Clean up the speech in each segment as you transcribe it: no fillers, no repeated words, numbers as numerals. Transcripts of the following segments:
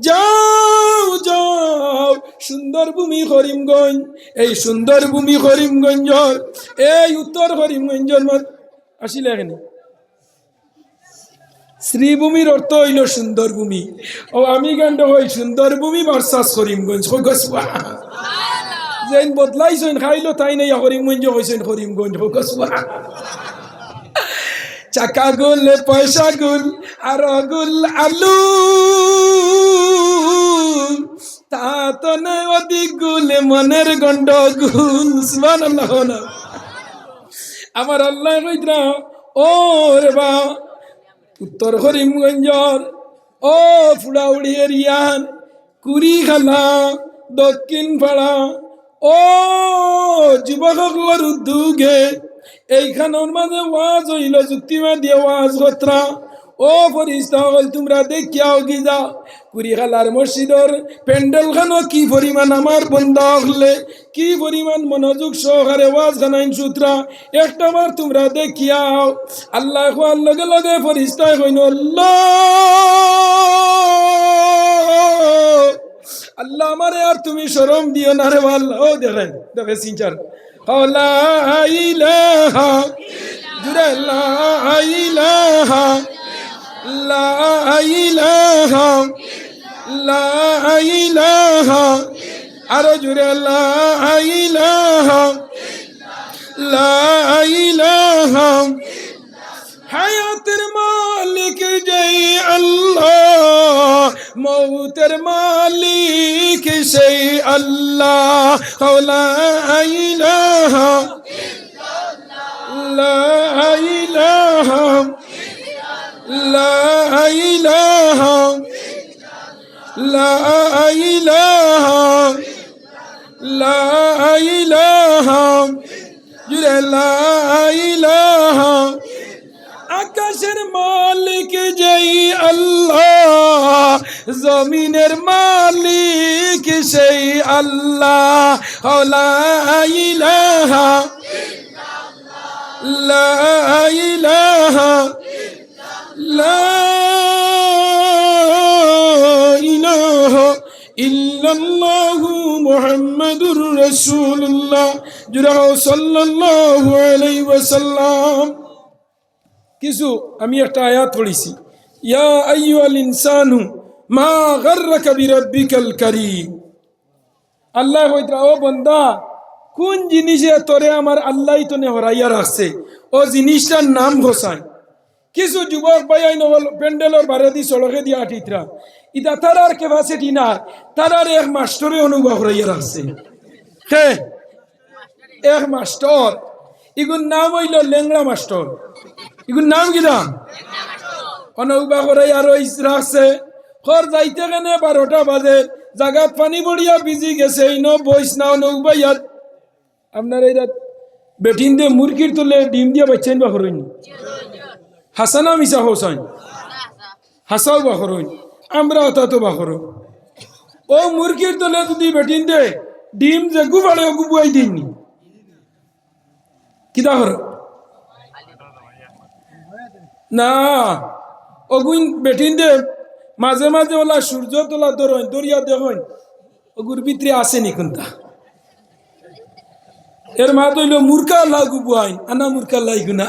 যাও যাও সুন্দর ভূমি করিমগঞ্জ, এই সুন্দর ভূমি করিমগঞ্জর, এই উত্তর করিমগঞ্জের আসিলে এখানে শ্রীভূমির অর্থ হইল সুন্দর ভূমি। ও আমি গান্ড হই সুন্দর ভূমি ভার্সাস করিমগঞ্জ। যেন বদলাইছেন খাইলো তাই নাই করিমগঞ্জ হয়েছেন করিমগঞ্জ। চাকা গুল পয়সা গুল আর গুল আলু, তা তো নয় অধিক গুল মনের গন্ড গুল। সুবহানাল্লাহ। আমার আল্লাহ কইরা ও রে বা উত্তর করিমগঞ্জর ও ফুড়াউড়ি এরিয়ান কুড়িখালা দক্ষিণ পাড়া ও যুবকর উদ্যোগে এইখানের মাঝে ওয়াজ হইল যুক্তিমা দিয়ে ওয়াজ গত্রা। ও ফরিস্তা হল তোমরা দেখিয়াও গিজা কুড়িখালার মসজিদর প্যান্ডেল খানো কি পরিমাণ আমার বন্ধা হলে কি পরিমাণ মনোযোগ সহকারে ওয়াজ খানাইন সূত্রা একটা বার তোমরা দেখিয়াও। আল্লাহ হওয়ার লগে লগে ফরিস্তায় হইন আল্লাহ আল্লাহ আমারে আর তুমি শরম দিও না রে আল্লাহ। ও দেখেন দেখে সিনচার লা ইলাহা জুরে লা ইলাহা লা ইলাহা লা ইলাহা আরো জুরে লা ইলাহা লা ইলাহা। হায়াতের মালিক জয় আল্লাহ, মৌতের মালিক সেই আল্লাহ। লা ইলাহা লা ইলাহা লা ইলাহা লা ইলাহা লা ইলাহা জুরে লা ইলাহা। আকাশের মালিক যেই আল্লাহ, জমিনের মালিক সেই আল্লাহ। লা ইলাহা লা ইলাহা লা ইলাহা ইল্লাল্লাহু মুহাম্মাদুর রাসূলুল্লাহ সাল্লাল্লাহু আলাইহি ওয়াসাল্লাম। কিছু আমি একটা আয়াত পড়েছি, ইয়া আইয়ুহাল ইনসানু মা গাররাকা বিরাব্বিকাল কারীম। আল্লাহ কইতা ও বান্দা কোন জিনিসে তোরে আমার আল্লাহই তনে হরাইয়া রাখছে, ও জিনিসটার নাম ঘোষায়। কিছু যুবক ভাই প্যান্ডেলের বারে দি সড়কে দিয়ে আঠিতরা ইটা তারার ক্যাপাসিটি না, তারার এক মাস্টরে অনুভব হরাইয়া রাখছে। হ্যাঁ এক মাস্টর, এগুর নাম হইল লেংড়া মাস্টর। এগুর নাম কি নাম অনুভব হরাই আরো রাখছে। খর যাইতে কেনে 12টা বাজে জাগাত পানি বড়িয়া ভিজি গেছে, ইন বইস না অনুভব ইয়াদ আপনার এই বেটিন দিয়ে মুরগির তুলে ডিম দিয়ে বাচ্চাইন বা হরইন হাসানা মিশা হোসাইন হাসাও বা হরইন আমরা অত বা হর। ও মুরগির তুলে যদি বেটিন দে ডিম যে গুবাড়ে গুবুয়াই দিননি কিতা হর না। ওগুন বেটিন দে মাঝে মাঝে ওলা সূর্য তোলা দরইন দরিয়া দেখইন ওগুর ভিতরে আসেনি কোনটা। এর মা তৈল মূর্খা লাগু বুয়াইন আনা মূর্খা লাগু না।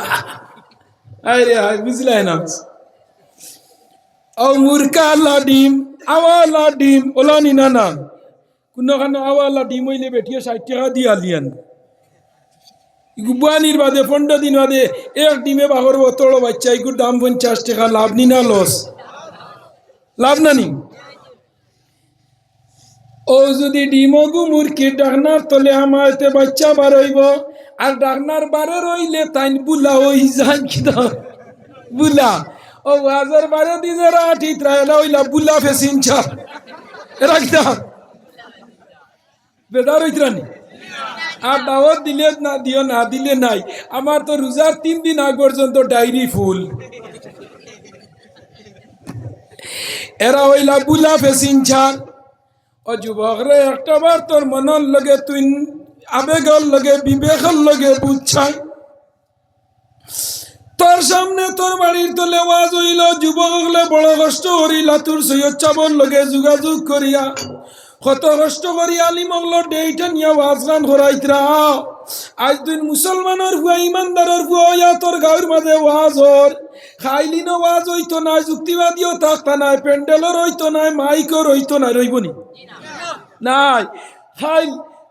আরে হাই বুঝলাই না। ও মূর্খা আল্লাহ ডিম আওয়ালা ডিম ওলা নি না না কোনখানে আওয়ালা ডিম হইলে বেটিয়ে 60 টাকা দিয়ে আলিয়ান গুবানির বাদে 15 দিন বাদে এক ডিমে বাহর বোতল বাচ্চা এগুর দাম 50 টাকা। লাভ নি না লস? লাভ না নি। ও যদি ডিমগু মুরগির ডাকনার তলে আমাতে বাচ্চা বার হইব, আর ডাকনার বারে রইলে তাই বুলা ওই যান কিনা বুলা। ও হাজার বারে দি যারা আঠিত রায়লা হইলা বুলা ফেসিনছা এরা কিনা বেদার হইতরানি। আর দাওয়াত দিলে না দিও, না দিলে নাই। আমার তো রোজার 3 দিন আগ পর্যন্ত ডায়েরি ফুল। এরা হইলা বুলা ফেসিনছা। ও যুবকরে একটা বার তোর মনের লগে তুই আবেগর লগে বিবেকের লগে বুঝছাই তোর সামনে তোর বাড়ির তলে ওয়াজ হইল, যুবক হলে বড় কষ্ট করিলা, তোর সৈয়দ চাবর লগে যোগাযোগ করিয়া কত কষ্ট করি আলিমগল ডেইটা নিয়ে ওয়াজ গান করাইতরা। আজ তুই মুসলমানের হুয়া ইমানদারের হুয়া তোর গাঁর মাঝে ওয়াজ হর, খাইলি না ওয়াজ হইতো না, যুক্তিবাদীও থাকতা নাই, প্যান্ডেলও রইতো নাই, মাইকও রইতো না, রইবনি নাই। খাই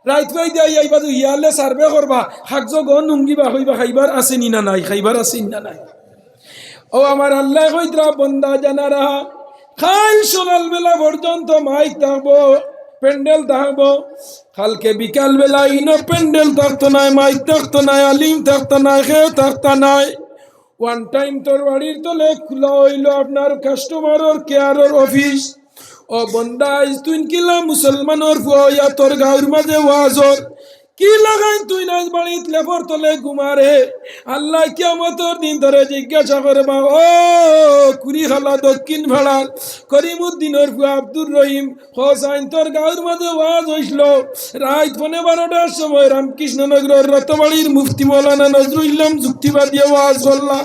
রাইত ভাই দিয়ে আইবা ইয়ালে সার্ভে করবা, হাকজ গন নুঙ্গিবা হইবা, খাইবার আসেনি না নাই, খাইবার আসেনি না নাই। ও আমার আল্লাহ কইতরা বন্দা জানারা, খাই সকাল বেলা পর্যন্ত মাইক থাকবো, প্যান্ডেল থাকবো, কালকে বিকাল বেলা ইনো প্যান্ডেল থাকতো নাই, মাইক থাকতো নাই, আলিম থাকতো নাই, কেউ থাকতো নাই। ওয়ান টাইম তোর বাড়ির তলে খোলা হইল আপনার কাস্টমারের কেয়ারের অফিস। ও বন্দা তুই কিলা মুসলমানের ফুয়া তোর গাঁর মাঝে ওয়াজর কি লাগাই তুই নাচ বাড়িত লেপর তলে ঘুমারে। আল্লাহ কিয়ামতের দিন ধরে জিজ্ঞাসা করবা, ও কুড়িখালা দক্ষিণ ভাড়ার করিমুদ্দিনের ফুয়া আব্দুর রহিম হোসাইন তোর গাঁর মাঝে ওয়াজ হইছিল রাত 12টার সময় রামকৃষ্ণনগরের রতবাড়ির মুফতি মৌলানা নজরুল ইসলাম যুক্তিবাদী ওয়াজ করলা।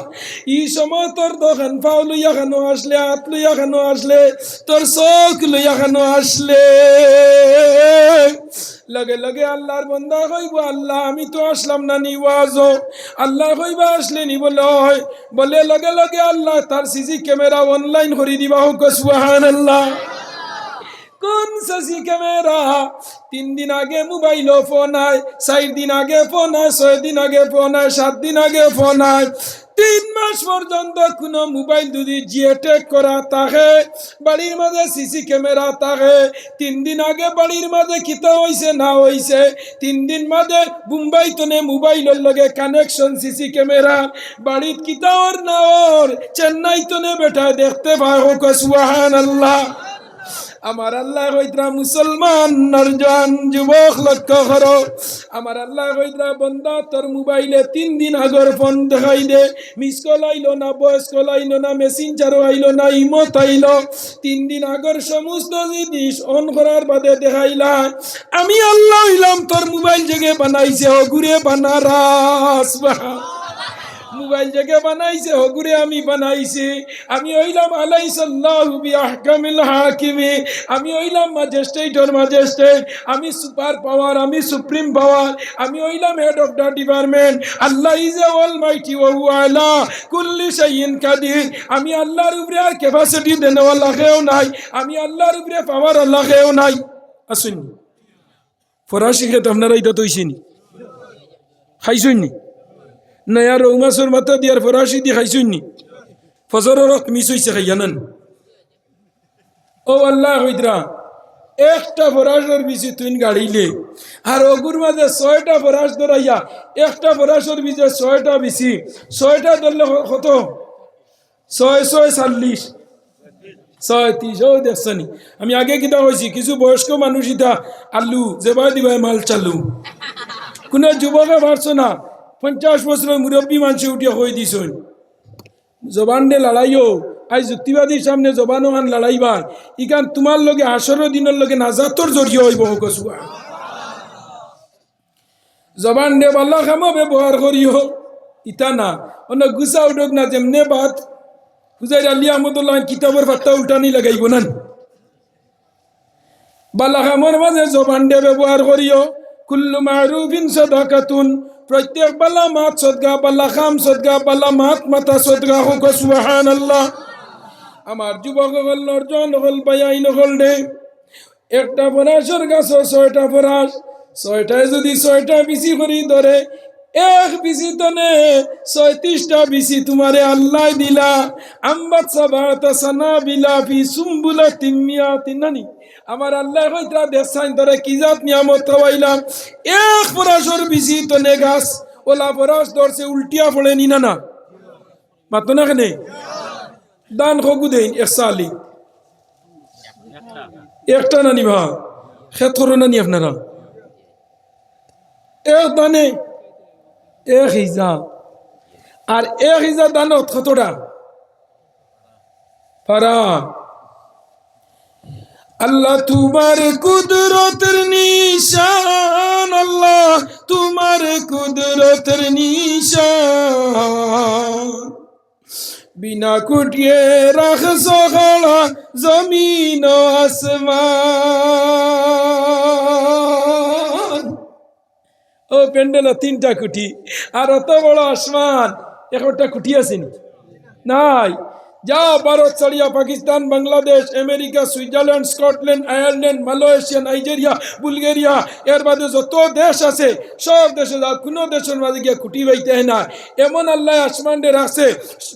এই সময় তোর দোকান পাও লইয়া খানো আসলে, হাত লইয়া খানো আসলে, তোর চোখ লইয়া খানো আসলে, লগে লগে আল্লাহর বান্দা কইব, আল্লাহ আমি তো আসলাম না নি ওয়াজ। আল্লাহ কইবা আসলে নি বলে লগে লগে আল্লাহ তার সিসি ক্যামেরা অনলাইন করে দিবা, হোক সুবহানাল্লাহ। কোন সিসি ক্যামেরা? 3 দিন আগে মোবাইল ফোন আয়, 4 দিন আগে ফোন আয়, 6 দিন আগে ফোন আয়, 7 দিন আগে ফোন আয়, 3 মাস পর্যন্ত কোনো মোবাইল যদি জিএটেক করা থাকে, বাড়ির মাঝে সিসি ক্যামেরা থাকে, 3 দিন আগে বাড়ির মাঝে কিতা হইছে না হইছে, 3 দিন মাঝে মুম্বাই তনে মোবাইলের লগে কানেকশন সিসি ক্যামেরা, বাড়িত কিতা ওর না ওর চেন্নাই তনে বেটা দেখতে পায়, হোক সুবহানাল্লাহ। আমার আল্লাহ কইতরা মুসলমান নরজান যুবক লক্ষ্য করো, আমার আল্লাহ কইতরা বন্দা তোর মোবাইলে 3 দিন আগর ফোন দেখাই দে, মিস কল আইলো না, ভয়েস কল আইলো না, মেসেঞ্জারও আইলো না, ইমোত আইলো, 3 দিন আগর সমস্ত জিনিস অন করার বাদে দেখাইলা আমি আল্লাহ হইলাম তোর মোবাইল জেগে বানাইছে হগুরে বানারাস। মোবাইল জেগে বানাইছে হগুরে আমি বানাইছি, আমি হইলাম আলাইসাল্লাহু বিআহকামিল হাকিমি, আমি হইলাম ম্যাজিস্ট্রেটর ম্যাজিস্ট্রেট, আমি সুপার পাওয়ার, আমি সুপ্রিম পাওয়ার, আমি হইলাম head of the department. Allah is a Almighty ওয়া হুয়া আলা কুল্লি শাইইন কাদির। আমি আল্লাহর উপরে আর ক্যাপাসিটি দেনেওয়ালা কেউ নাই, আমি আল্লাহর উপরে পাওয়ার আল্লাহ কেউ নাই। আসুন ফরাসি খেতে আপনারা এটা তৈছিনি খাইছুন নি নয়া রৌ মাছের মাথা দিয়ার ফরাসি দিয়ে খাইছুন নি, ফজরের রক্ত মিস হইছে খাইয়ানেন। ও আল্লাহ হইদরা একটা ফরাসের বিচি তুই গাড়িলে আর অগুর মাঝে 6টা ফরাস ধরাইয়া একটা ফরাসের বিচে 6টা বিচি, 6টা ধরলে কত? 6 6 40 36। ও দেখছনি আমি আগে কিতা কইছি, কিছু বয়স্ক মানুষ ইতা আলু যেবা দিবাই মাল চালু, কোনো যুবকে পারছো না, 50 বছরের মুরব্বী মানুষ উঠিয়া হয়ে দিছ জবান দে লড়াইও। আজ যুক্তিবাদীর সামনে জবানো হান লড়াইবা, ইকান তোমার লগে হাসরের দিনের লগে নাজাতর জড়িয়ে হইব। কসুয়া জবান দে বাল্লা খামো ব্যবহার করিও, ইতা না অন্য গুছা উঠক না, যেমনে বাত হুজাইর আলী আহমদুল্লাহ কিতাবের পাত্তা উল্টানি লাগাইব না। বাল্লা খামর মাঝে জবান দে ব্যবহার করিও। কুল্লু মারুফিন সাদাকাতুন, প্রত্যেক বালা মাত সদগা, বালা খাম সদগা, বালা মাত মাতা সদগা, হোক সুবহানাল্লাহ। আমার যুবক হল নরজন হল বায়াই নহল দে, একটা ফরাসের গাছ 6টা ফরাস, 6টায় যদি 6টা বিচি করি ধরে, এক বিচি তনে 36টা বিচি তোমারে আল্লাহ দিলা। আম্বাত সাবাতা সানাবিলা ফি সুম্বুলাতিন মিয়াতিন নানি, আমার আল্লাহ কইতা দেশাইন ধরে কি জাত নিয়ামত খাওয়াইলাম, এক ফরাসের বিচি তনে গাছ ওলা ফরাস ধরছে উল্টিয়া পড়ে নি না না মাতো না কেনে দান খগু দেন এক সালি একটা না নিবা খেত করো না নি আপনারা, এক দানে 1000 আর 1000 দানত কতটা পারা? আল্লাহ তোমার কুদরতের নিশান, আল্লাহ তোমার কুদরতের নিশান। बिना कुटिए रख खड़ा जमीन ও আসমান। ও প্যান্ডেল তিনটা কুটি আর অত বড় আসমান, একটা কুটি আসেনি নাই। যা ভারত ছাড়িয়া Pakistan, Bangladesh, America, Switzerland, Scotland, Ireland, Malaysia, Nigeria, Bulgaria, এর বাদে যত দেশ আছে সব দেশে যাও, কোনো দেশের মাঝে গিয়ে খুঁটি বাইতে না। এমন আল্লাহ আসমানের আছে,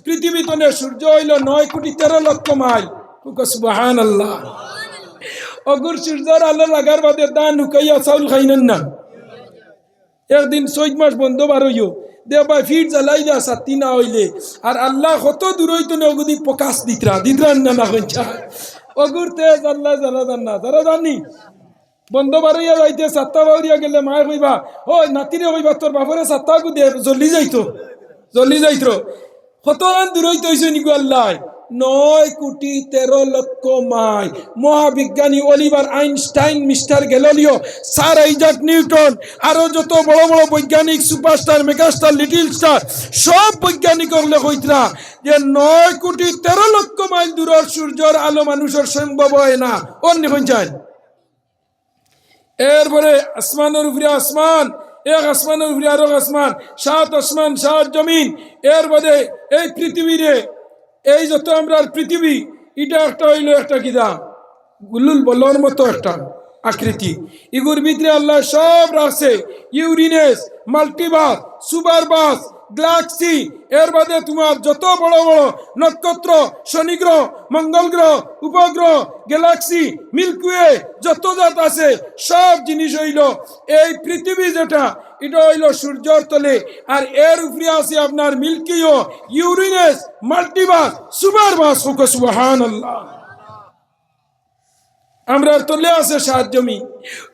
পৃথিবী তনে সূর্য হইল 9,13,00,000 মাইল। সুবহানাল্লাহ। অগুর সূর্যের আলো লাগার বাদে দান হুকাইয়া চাউল খাইনেন না। একদিন 4 মাস বন্ধ বার হইও দেবা ফিট জ্বালাইলা সাতি না হইলে আর আল্লাহ কত দূর হইতো না ওগুদি প্রকাশ দিতরা না হইছা অগুর তেজ আল্লাহ যারা জানি বন্ধ বার হইয়া যাইতে সাতটা বাউরিয়া গেলে মায় কইবা ও নাতিরে কইবা তোর বাপরে সাতটা গু দে জলদি যাইতো কত দূর হইতে হইছে নিগো আল্লাহ 9,13,00,000 মাইল। মহাবিজ্ঞানী Oliver Einstein, mister Galileo, sir Isaac Newton, আরো যত বড় বড় বৈজ্ঞানিক, সুপারস্টার, মেগাস্টার, লিটল স্টার, সব বৈজ্ঞানিক হলে কইতরা যে 9,13,00,000 মাইল দূরের সূর্যের আলো মানুষের সম্ভব হয় না। অন্য পঞ্চায়েত এরপরে আসমানের উপরে আসমান, এক আসমানের উপরে আরো আসমান, 7 আসমান 7 জমিন। এর বাদে এই পৃথিবীরে এই যত আমরা পৃথিবী, এটা একটা হইলো একটা কিদা গুলুল বলর মতো একটা আকৃতি। ইগুর ভিতরে আল্লাহ সব রাখছে, ইউরিনেস, মাল্টিভার্স, সুপারভার্স, গ্যালাক্সি, এর বাদে তোমার যত বড় বড় নক্ষত্র, শনি গ্রহ, মঙ্গল গ্রহ, উপগ্রহ, গ্যালাক্সি, মিল্কওয়ে যত জাত আছে সব জিনিস হইল এই পৃথিবী যেটা, এটা হইল সূর্যের তলে। আর এর উপরে আছে আপনার মিল্কিও, ইউরিনেস, মাল্টিভার্স, সুপারভার্স। সুবহানাল্লাহ। আমরা তলে আছে 7 জমি,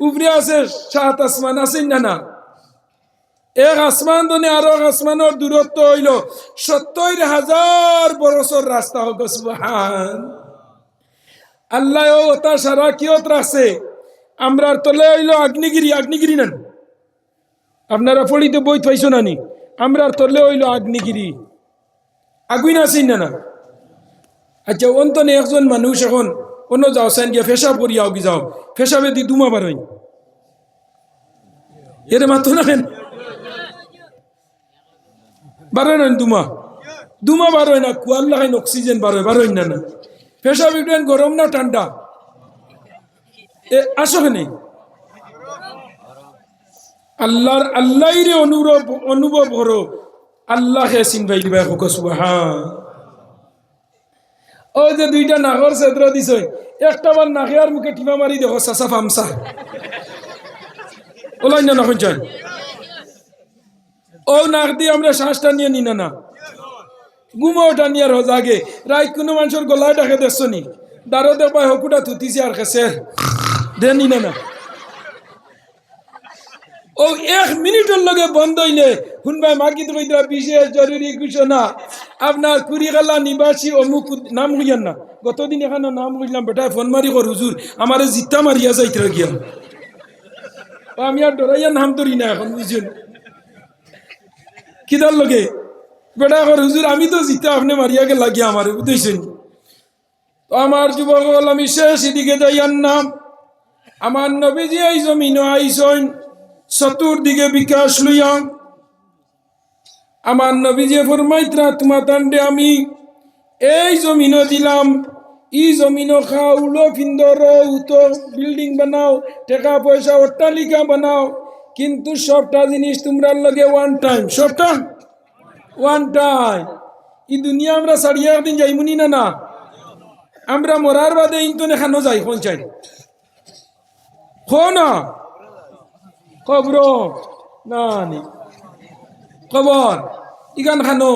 উপরে আছে 7 আসমান, আছে না? এক আসমান ধনে আরো আসমানের দূরত্ব হইল 70,000 বছর রাস্তা হোক। সুবহান আল্লাহ। ওটা সারা কিয়ত রাখছে। আমরা তলে হইল আগ্নেয়গিরি নেন, আপনারা পড়িতে বই পাইছো নানি? আমরা তলে হইল আগ্নেয়গিরি, আগুন আছে না? আচ্ছা অন্তনে একজন মানুষ এখন অন্য যাও সেন গিয়ে ফেসাব করিয়া অগি যাও, ফেসাবে দি দুমা বার হইন, এর মাত্র না কেন বার হয় না? দুমা বার হয় না, কুয়ার লাগাইন অক্সিজেন বার হয় না। ফেসাব ইউটেন গরম না ঠান্ডা? আসো কেনে আল্লাহরে অনুভব করো, আল্লাহ হে চিনবাই দিবা। সুবহান। ও যে 2টা নাগর সেদ্র দিছ, একটা বার নাকে আর মুখে টিপা মারি দেখো চাচা ফামসা ওলাই না না চাই। ও নাক দিয়ে আমরা শ্বাসটা নিয়ে নি না ঘুমাও টানি আর জাগে রাত কোনো মানুষের গলায় ডাকে দেখছো নি? দারো দেখবা হকুটা থুতিছে আর খেসে দেনি না। ও 1 মিনিটের লগে বন্ধ হইলে শুনবাই মাকিত কইরা বিশেষ জরুরি ঘোষণা, আপনার কুড়িগালা নিবাসী অমুক নাম হইয়ান না। গতদিন এখানে নাম হইলাম, বেটায় ফোন মারি কর হুজুর আমারে জিত্তা মারিয়া যাইতে গিয়া, আমি আর ডরাইয়া নাম ধরি না এখন, বুঝছেন কিদার লগে বেটা কর হুজুর আমি তো জিতা আপনি মারিয়া গে লাগিয়া আমারে, বুঝতেছেন? তো আমার যুবক আমি শেষ এদিকে যাইয়ার নাম, আমার নবীজি এই জমিন আইসন চতুর্দিকে বিকাশ লইয়া। আমার নবীজি ফরমাইতরা তোমার তান্ডে আমি এই জমিনও দিলাম, ই জমিনও খাও, উলো ফিন্দর উতো বিল্ডিং বানাও, টাকা পয়সা অট্টালিকা বানাও, কিন্তু সবটা জিনিস তোমরা লগে ওয়ান টাইম, সবটা ওয়ান টাইম। ই দুনিয়া আমরা ছাড়িয়া একদিন যাইমুনি না? আমরা মরার বাদে ইন্তনে খানো যাই পঞ্চায়েত না কবর না কবর ইগান খানো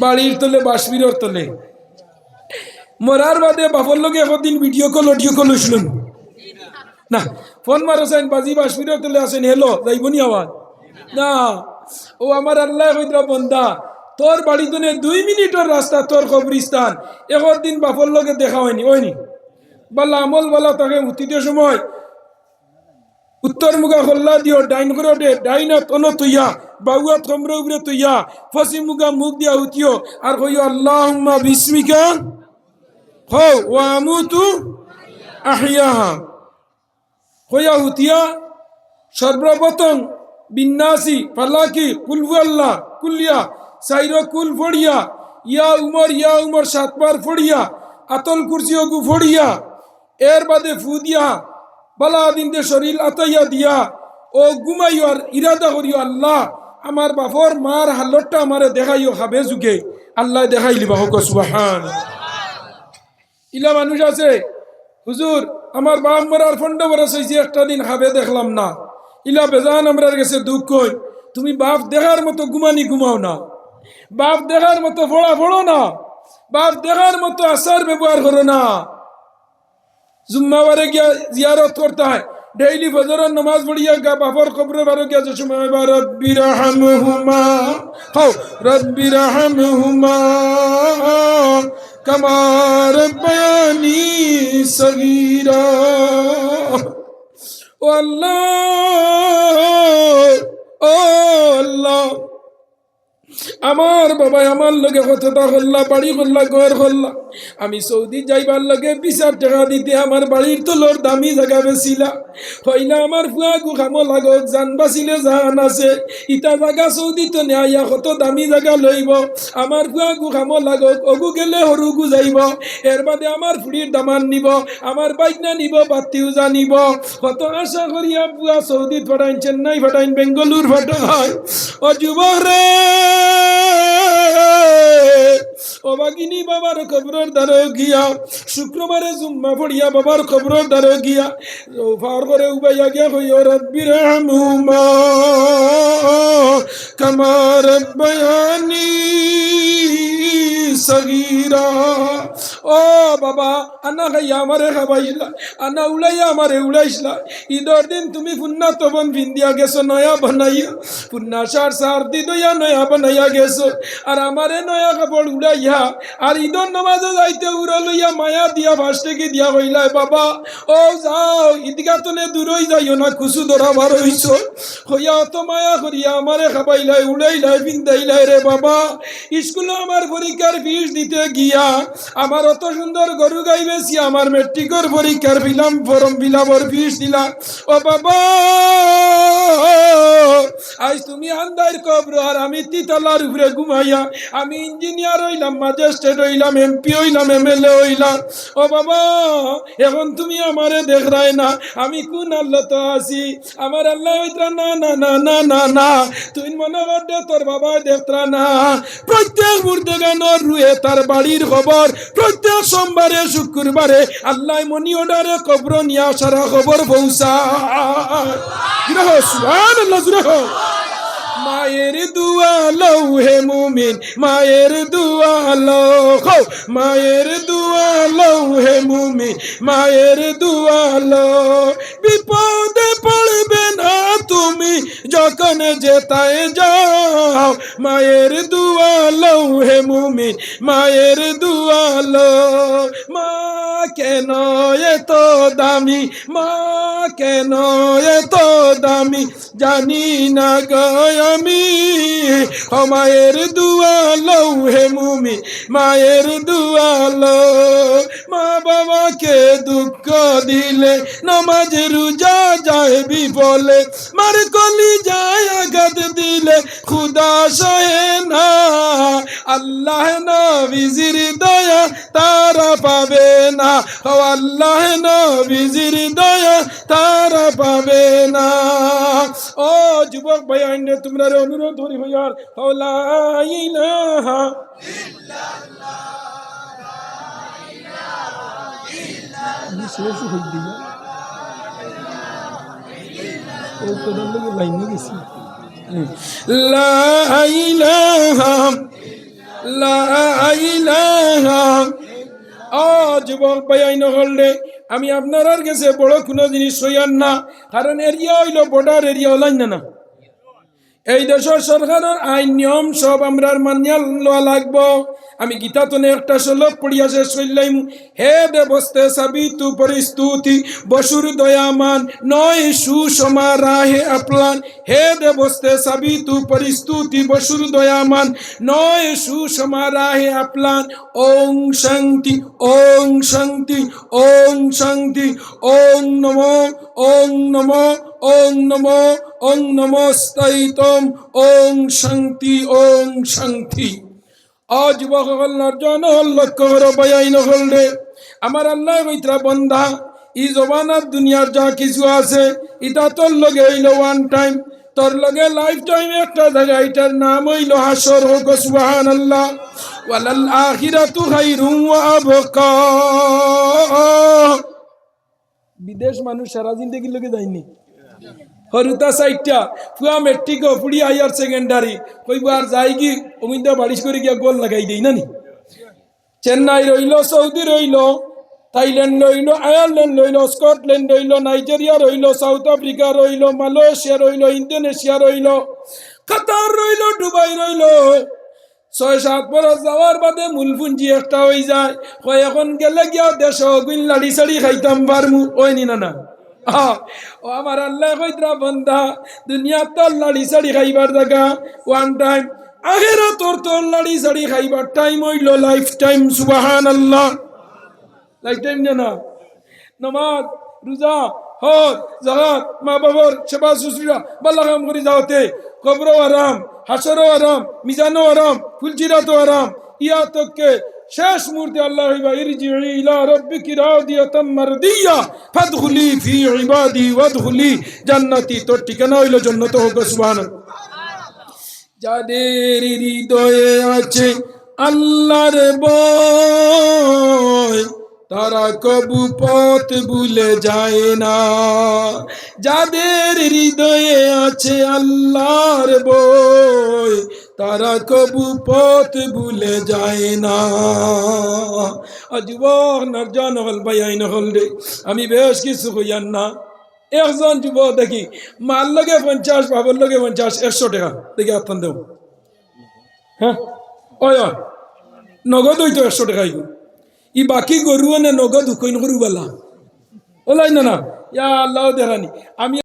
বাড়ির তলে বাসবিরর তলে। মরার বাদে বাপর লগে একদিন ভিডিও কল অডিও কল হইছিলেন না? ফোন মারছেন বাজি বাসবিরর তলে আছেন, হেলো যাইবনি আওয়াজ না? ও আমার আল্লাহ কইরা বন্দা তোর বাড়ি তনে 2 মিনিটের রাস্তা তোর কবরিস্তান, একদিন বাপর লগে দেখা হয়নি বালা আমল বালা তাকে উঠিতে সময় উত্তর মুখা খোল্লা দিও ডাইন করে ডাইন তন তুইয়া বাউয়া থমরে উপরে তুইয়া ফসি মুগা মুখ দিয়া হুতিও আর কইও আল্লাহুম্মা বিসমিকা হো ওয়া আমুতু আহিয়াহা কইয়া হুতিয়া সর্বপ্রথম বিন্যাসী ফালাকি কুলওয়াল্লাহ কুলিয়া সাইরো কুল ফড়িয়া ইয়া উমর 7 বার ফড়িয়া আতল কুরসি ওগু ফড়িয়া এর বাদে ফুদিয়া বালা দিন দে শরীর আতাইয়া দিয়া ও ঘুমাইও আর ইরাদা করিও আল্লাহ আমার বাপর মার হালতটা আমারে দেখাইও খাবে যুগে আল্লাহ দেখাইলি বাহক সুবহান। ইলা মানুষ আছে হুজুর আমার বাপ মরার 15 বছর হইছে একটা দিন খাবে দেখলাম না। ইলা বেজান আমরার কাছে দুঃখ কই তুমি বাপ দেখার মতো ঘুমানি ঘুমাও না, বাপ দেখার মতো ফড়ো না, বাপ দেখার মতো আচার ব্যবহার করো না। जुम्मावारे गया जियारत करता है डेली फजर नमाज पढ़िया गा बापर कब्र बारो गया जो समय रब्बी रहमहुमा हो रब्बी रहमहुमा कमा रब्बयानी सगीरा ओ अल्लाह আমার বাবা আমার লগে কতটা হল্লা বাড়ি হল্লা ঘর হল্লা আমি সৌদি যাইবার লগে 20 টাকা দিতে আমার বাড়ির তলর দামি জায়গা বেছিলা হইলা আমার ফুয়া গু খামো লাগত জান বাঁচিলে জান আছে ইটা জায়গা সৌদি তো নেয়া কত দামি জায়গা লইব আমার ফুয়া গু খামো লাগত অগু গেলে হরু গু যাইব এর বাদে আমার ফুড়ির দামান নিব আমার বাইকনা নিব বাতিও জানিব কত আশা করিয়া ফুয়া সৌদি ফাটাইন চেন্নাই ফাটাইন বেঙ্গালুর ফাটাই ও যুবক রে ও বাগিনী বাবার কবরের দ্বারে গিয়া শুক্রবারে জুম্মা পড়িয়া বাবার কবরের দ্বারে গিয়া ফার করে উবাইয়া গিয়া কইও রব্বি রহমহুমা কামা রব্বায়ানি সগীরা। ও বাবা আনা খাইয়া আমারে খাবাইলা আনা উলাইয়া আমারে উলাইছলা ঈদের দিন তুমি ফুন্না তবন ভিন্দিয়া গেছো নয়া বানাইয়া ফুন্না সার দি দইয়া নয়া বানাইয়া গেছো আর আমারে নয়া কাপড় উড়াইয়া আর ঈদের নামাজে যাইতে উড়া লইয়া মায়া দিয়া ফাস্টেকে দিয়া হইলাই বাবা ও যাও ঈদগা তনে দূরই যাইও না কুসু ধরা বার হইছো হইয়া অত মায়া করিয়া আমারে খাবাইলাই উড়াইলাই ভিন্দাইলাই রে বাবা স্কুলে আমার পরীক্ষার ফিস দিতে গিয়া আমার অত সুন্দর গরু গাই বেশি আমার মেট্রিকের পরীক্ষার ফর্ম ফিলাপর ফিস দিলা ও বাবা আজ তুমি আন্দার কবর আর আমি তিতলার উপরে ঘুমাইয়া আমি ইঞ্জিনিয়ার হইলাম ম্যাজিস্ট্রেট হইলাম এমপি হইলাম এমএলএ হইলাম ও বাবা এখন তুমি আমারে দেখরাই না আমি কোন আল্লাহ তো আছি আমার আল্লাহ হইতরা না না না না না না তুই মনে করতে তোর বাবা দেখতরা না প্রত্যেক মুর্দেগানোর রুয়ে তার বাড়ির খবর প্রত্যেক সোমবারে শুক্রবারে আল্লাহ মনি অর্ডারে কবর নিয়ে আসার খবর পৌঁছা সুবহানাল্লাহ সুবহানাল্লাহ। মায়ের দুয়া লও হে মুমিন মায়ের দুয়া লও মায়ের দুয়া লও হে মুমিন মায়ের দুয়া লও বিপদে পড়বে না তুমি যখন যেতায় যাও মায়ের দুয়া লও হে মুমিন মায়ের দুয়া লও মা কেন এত দামি মা কেন এত দামি জানি না গো আমি মায়ের দুয়া লও হে মুমিন মায়ের দুয়া লও মা বাবাকে দুঃখ দিলে নামাজ রোজা যায় বিফলে মার কলি যায় আঘাত দিলে খুদা সহে না আল্লাহ নবীজির দয়া তারা পাবে না ও আল্লাহ নবীজির দয়া তারা পাবে না। ও যুবক ভাই আইনে তোমরা অনুরোধ করি হইয়ার লা ইলাহা ইল্লাল্লাহ লা ইলাহা ইল্লাল্লাহ ও কোদাল লাগে লাইনে গেছি লা ইলাহা লা ইলাহা। ও যুবক ভাই আইনে হললে আমি আপনার কাছে বড় কোনো জিনিস হইয়ার না কারণ এরিয়া হইল বর্ডার এরিয়া হলাইন না এই দেশের সরকারের আইন নিয়ম সব আমরা মানিয়া লওয়া লাগবো। আমি গীতাতনে একটা শ্লোক পড়িয়া শেষ করলাম, হে দেবস্তে সাবিতু পরিস্তুতি বসুর দয়ামান নয় সুসমারাহে আপলান। হে দেবস্তে সাবিতু পরিস্তুতি বসুর দয়ামান নয় সুসমারাহে আপলান। ওং শান্তি ওং শান্তি ওং শান্তি ওং নমো ওং নমো ওং নমো ওং নমস্তাইতম ওং শান্তি ওং শান্তি। আজ বহল্লার জন লক্ষ্য করো বয়াই নহল রে আমার আল্লাহ কইতরা বন্ধা, ই জবানার দুনিয়ার যা কিছু আছে ইটা তোর লগে হইল ওয়ান টাইম, তোর লগে লাইফ টাইম একটা জায়গা, এটার নাম হইল হাসর। হোক সুবহানাল্লাহ। ওয়ালাল আখিরাতু খায়রুম ওয়া আবকা। বিদেশ মানুষ সারা জিন্দেগির লগে যায়নি, হরুতা সাইটটা পুয়া মেট্রিক পুড়ি হায়ার সেকেন্ডারি কইবার যাই কি অমিন্দা বাড়িশ করে গিয়া গোল লাগাই দেই না নি। চেন্নাই রইল, সৌদি রইল, থাইল্যান্ড রইল, আয়ারল্যান্ড রইল, স্কটল্যান্ড রইল, নাইজেরিয়া রইল, সাউথ আফ্রিকা রইল, মালয়েশিয়া রইল, ইন্দোনেশিয়া রইল, কাতার রইল, দুবাই রইল। 6-7 বছর যাওয়ার বাদে মূলপুঞ্জি একটা হয়ে যায়, কয় এখন গেলে গিয়া দেশ গুইন লাড়ি সাড়ি খাইতাম পারমু, ওই নি না না। ও আমার আল্লাহ কইতরা বন্ধা, দুনিয়া তোর লাড়ি সাড়ি খাইবার জায়গা ওয়ান টাইম, আখেরা তোর লাড়ি সাড়ি খাইবার টাইম হইল লাইফ টাইম। সুবহানাল্লাহ। লাইফ টাইম না নামাজ রোজা হজ জাকাত মা বাবার সেবা শুশ্রূষা বাল্লা কাম করে যাওয়াতে কবরও আরাম, হাসরও আরাম, মিজানও আরাম, ফুলচিরাতও আরাম। ইয়া তককে শেষ মুহূর্তে আল্লাহ হইবা ইরজিই ইলা রাব্বিকি রাদিয়াতাম মারদিয়া ফাদখুলি ফি ইবাদি ওয়াদখুলি জান্নাতি। তোর ঠিকানা হইল জান্নাত। হোক সুবহানাল্লাহ। যাদের হৃদয়ে আছে আল্লাহর ভয় তারা কবু পথ ভুলে যায় না। যাদের হৃদয়ে আছে আল্লাহর ভয় তারা কবু পথ ভুলে যায় না। যুবক নরজান হল ভাই নহল রে, আমি বেশ কিছু কইয়ান না। একজন যুবক দেখি মার লগে 50, বাবার লগে 50, 100 টাকা দেখি আপনার দেব। হ্যাঁ ওই নগদ হইতো 100 টাকাই, ই বাকি গরু নে নগদ কইন গরু বেলা ওলাই না না। ইয়া আল্লাহ দেখানি আমি